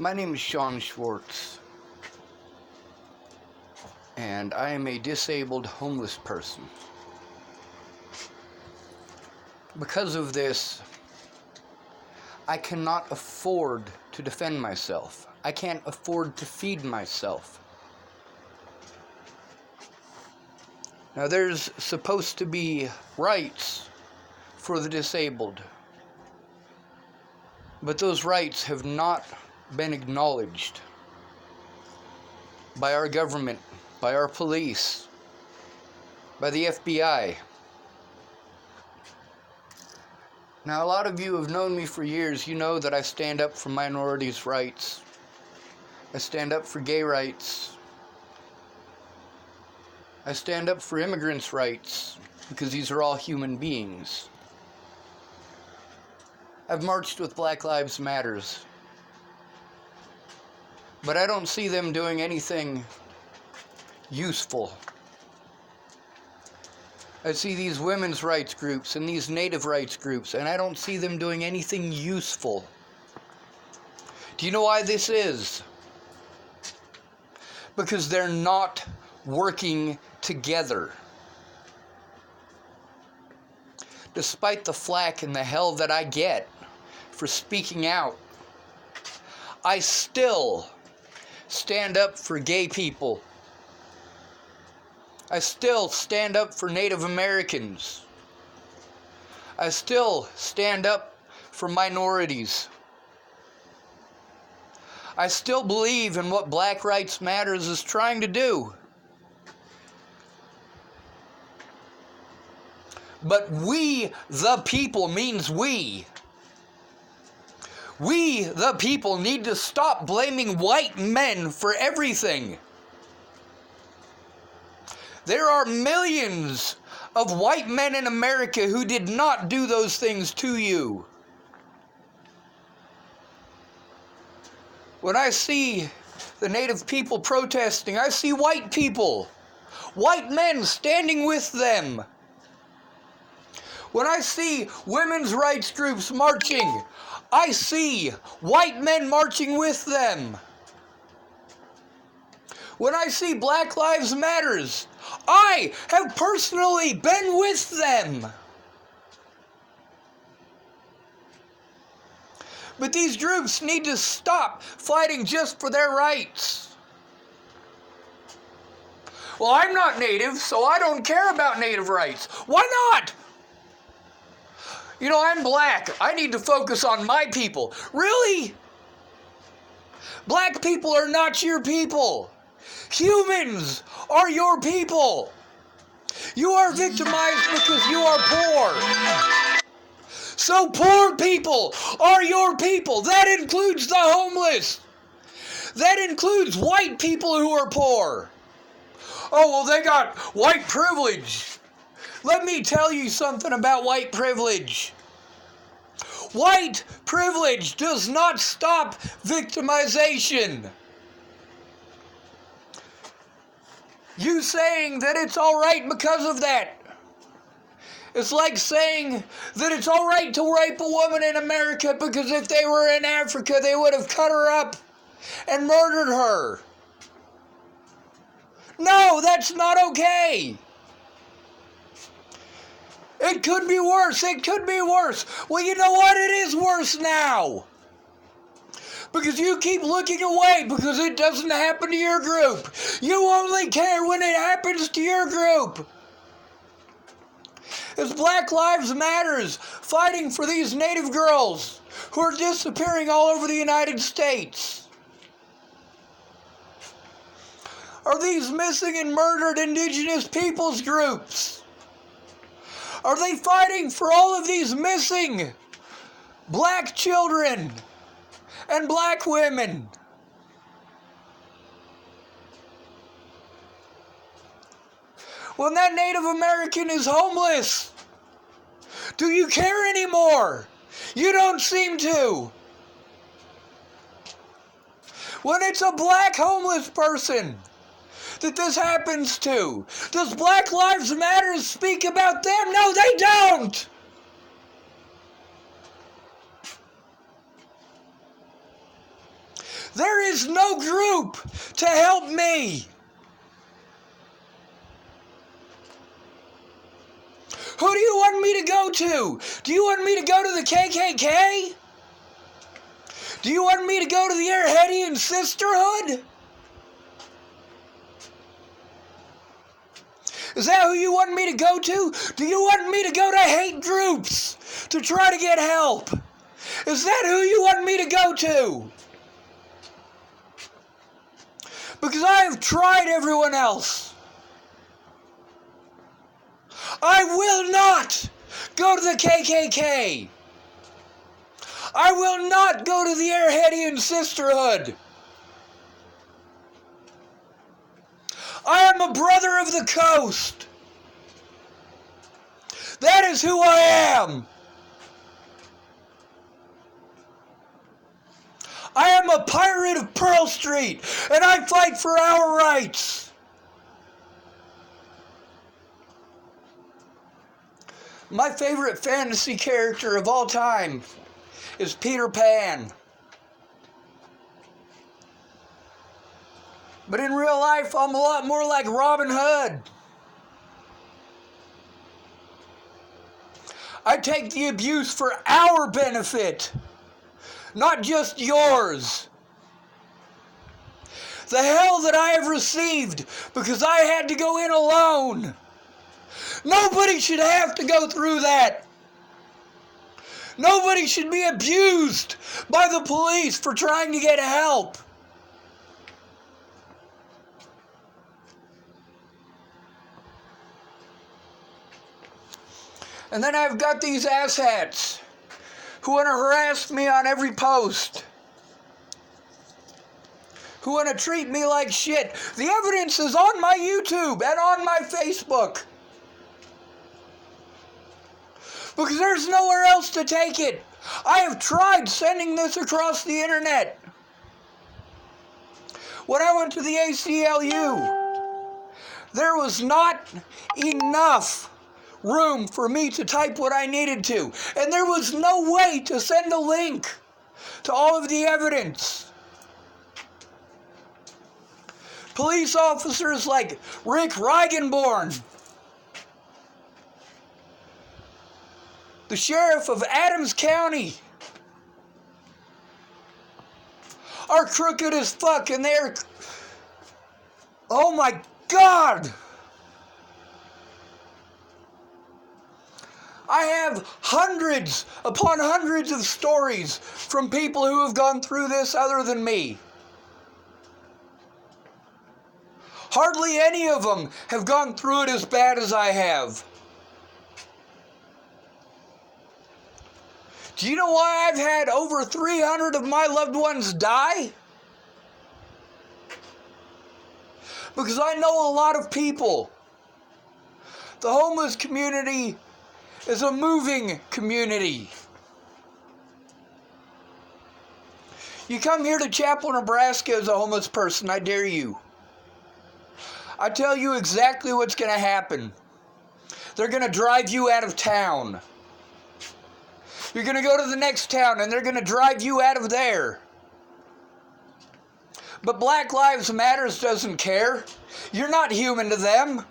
My name is Sean Schwartz, and I am a disabled homeless person. Because of this, I cannot afford to defend myself. I can't afford to feed myself. Now, there's supposed to be rights for the disabled, but those rights have not been acknowledged by our government, by our police, by the FBI. Now, a lot of you have known me for years. You know that I stand up for minorities' rights. I stand up for gay rights. I stand up for immigrants' rights, because these are all human beings. I've marched with Black Lives Matters, but I don't see them doing anything useful. I see these women's rights groups and these native rights groups, and I don't see them doing anything useful. Do you know why this is? Because they're not working together. Despite the flack and the hell that I get for speaking out, I still stand up for gay people. I still stand up for Native Americans. I still stand up for minorities. I still believe in what Black Lives Matters is trying to do. But we, the people, means we. We, the people, need to stop blaming white men for everything. There are millions of white men in America who did not do those things to you. When I see the Native people protesting, I see white people, white men standing with them. When I see women's rights groups marching, I see white men marching with them. When I see Black Lives Matters, I have personally been with them. But these groups need to stop fighting just for their rights. Well, I'm not Native, so I don't care about Native rights. Why not? You know, I'm black. I need to focus on my people. Really? Black people are not your people. Humans are your people. You are victimized because you are poor. So poor people are your people. That includes the homeless. That includes white people who are poor. Oh, well, they got white privilege. Let me tell you something about white privilege. White privilege does not stop victimization. You saying that it's all right because of that. It's like saying that it's all right to rape a woman in America because if they were in Africa, they would have cut her up and murdered her. No, that's not okay. It could be worse. It could be worse. Well, you know what? It is worse now. Because you keep looking away because it doesn't happen to your group. You only care when it happens to your group. It's Black Lives Matters fighting for these Native girls who are disappearing all over the United States. Are these missing and murdered indigenous peoples groups? Are they fighting for all of these missing black children and black women? When that Native American is homeless, do you care anymore? You don't seem to. When it's a black homeless person that this happens to, does Black Lives Matter speak about them? No, they don't. There is no group to help me. Who do you want me to go to? Do you want me to go to the KKK? Do you want me to go to the Airheadian Sisterhood? Is that who you want me to go to? Do you want me to go to hate groups to try to get help? Is that who you want me to go to? Because I have tried everyone else. I will not go to the KKK. I will not go to the Airheadian Sisterhood. I am a brother of the coast. That is who I am. I am a pirate of Pearl Street, and I fight for our rights. My favorite fantasy character of all time is Peter Pan. But in real life, I'm a lot more like Robin Hood. I take the abuse for our benefit, not just yours. The hell that I have received because I had to go in alone. Nobody should have to go through that. Nobody should be abused by the police for trying to get help. And then I've got these asshats who want to harass me on every post, who want to treat me like shit. The evidence is on my YouTube and on my Facebook, because there's nowhere else to take it. I have tried sending this across the internet. When I went to the ACLU, there was not enough room for me to type what I needed to, and there was no way to send a link to all of the evidence. Police officers like Rick Reigenborn, the sheriff of Adams County, are crooked as fuck, and they're, oh my God! I have hundreds upon hundreds of stories from people who have gone through this other than me. Hardly any of them have gone through it as bad as I have. Do you know why I've had over 300 of my loved ones die? Because I know a lot of people. The homeless community is a moving community. You come here to Chapel, Nebraska as a homeless person, I dare you. I tell you exactly what's going to happen. They're going to drive you out of town. You're going to go to the next town and they're going to drive you out of there. But Black Lives Matter doesn't care. You're not human to them.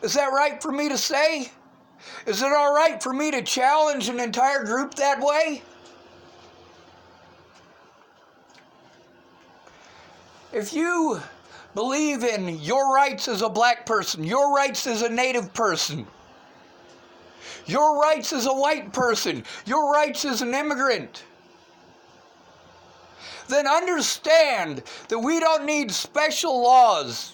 Is that right for me to say? Is it all right for me to challenge an entire group that way? If you believe in your rights as a black person, your rights as a native person, your rights as a white person, your rights as an immigrant, then understand that we don't need special laws.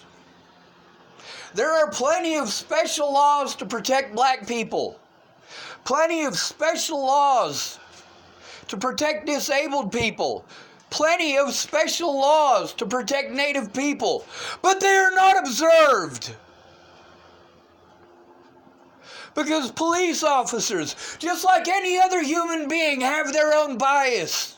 There are plenty of special laws to protect black people. Plenty of special laws to protect disabled people. Plenty of special laws to protect native people. But they are not observed. Because police officers, just like any other human being, have their own bias.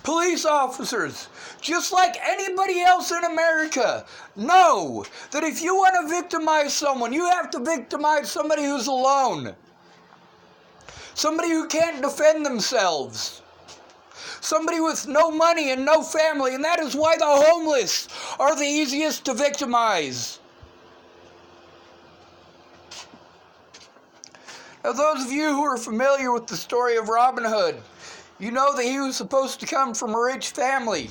Police officers, just like anybody else in America, know that if you want to victimize someone, you have to victimize somebody who's alone. Somebody who can't defend themselves. Somebody with no money and no family, and that is why the homeless are the easiest to victimize. Now, those of you who are familiar with the story of Robin Hood, you know that he was supposed to come from a rich family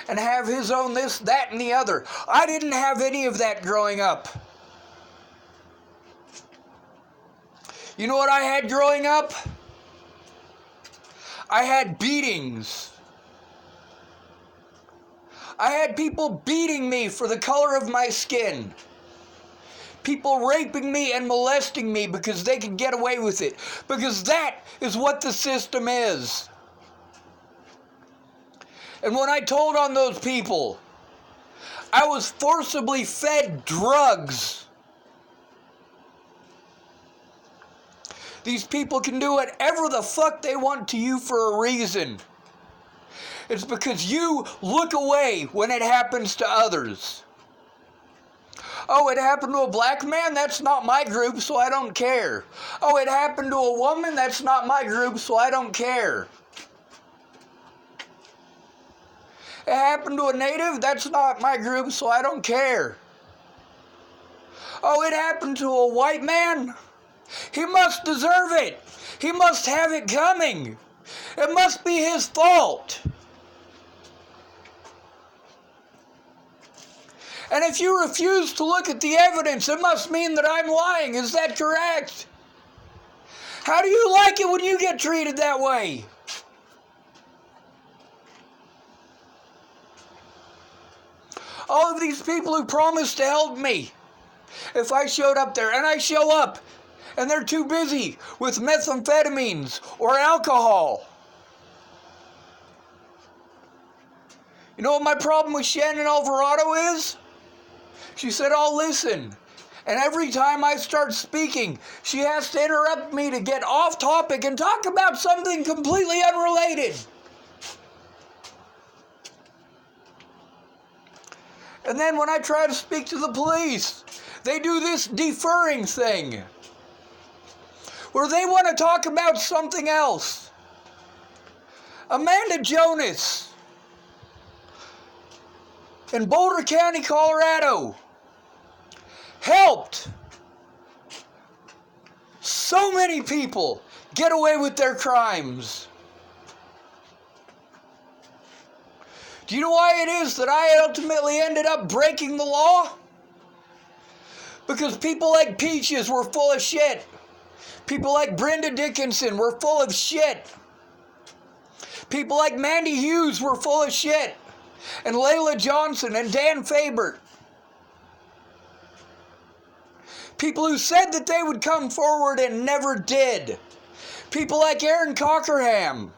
and have his own this, that, and the other. I didn't have any of that growing up. You know what I had growing up? I had beatings. I had people beating me for the color of my skin. People raping me and molesting me because they could get away with it. Because that is what the system is. And when I told on those people, I was forcibly fed drugs. These people can do whatever the fuck they want to you for a reason. It's because you look away when it happens to others. Oh, it happened to a black man? That's not my group, so I don't care. Oh, it happened to a woman? That's not my group, so I don't care. It happened to a native? That's not my group, so I don't care. Oh, it happened to a white man? He must deserve it. He must have it coming. It must be his fault. And if you refuse to look at the evidence, it must mean that I'm lying. Is that correct? How do you like it when you get treated that way? All of these people who promised to help me, if I showed up there, and I show up, and they're too busy with methamphetamines or alcohol. You know what my problem with Shannon Alvarado is? She said, "Oh, listen." And every time I start speaking, she has to interrupt me to get off topic and talk about something completely unrelated. And then when I try to speak to the police, they do this deferring thing, where they want to talk about something else. Amanda Jonas in Boulder County, Colorado, helped so many people get away with their crimes. Do you know why it is that I ultimately ended up breaking the law? Because people like Peaches were full of shit. People like Brenda Dickinson were full of shit. People like Mandy Hughes were full of shit. And Layla Johnson and Dan Faber. People who said that they would come forward and never did. People like Aaron Cockerham.